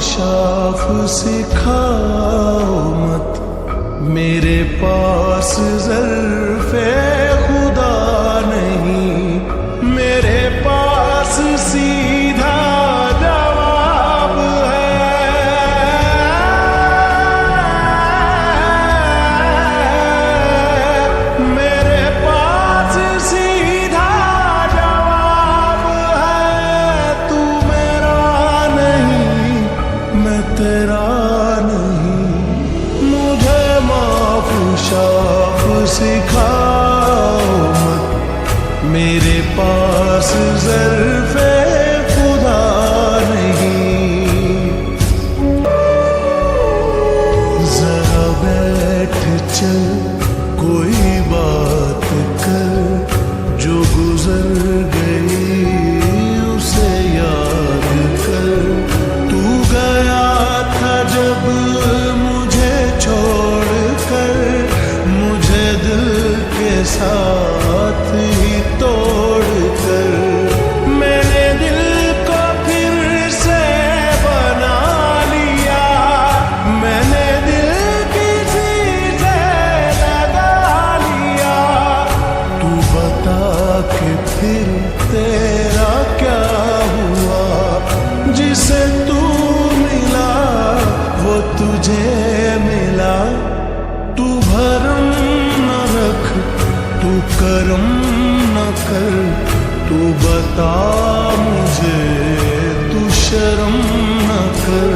माफुशाफ सिखाओ मत, मेरे पास ज़र्फ़े खुदा नहीं, मेरे पास सीधा जवाब है। मेरे पास सीधा जवाब है, तू मेरा नहीं मैं तेरा नहीं, मुझे माफुशाफ सिखाओ मत, मेरे पास ज़र्फ़े खुदा नहीं। ज़रा बैठ चल कोई बात कर, जो गुज़र गई उसे याद कर। तू गया था जब मुझे छोड़ कर, मुझे दिल के साथ ही तोड़ कर। मैंने दिल को फिर से बना लिया, मैंने दिल किसी से लगा लिया। तू बता के फिर तेरा क्या हुआ, जिसे तू मिला वो तुझे मिला। तू भरम न रख, तू करम न कर, तू बता मुझे, तू शर्म न कर।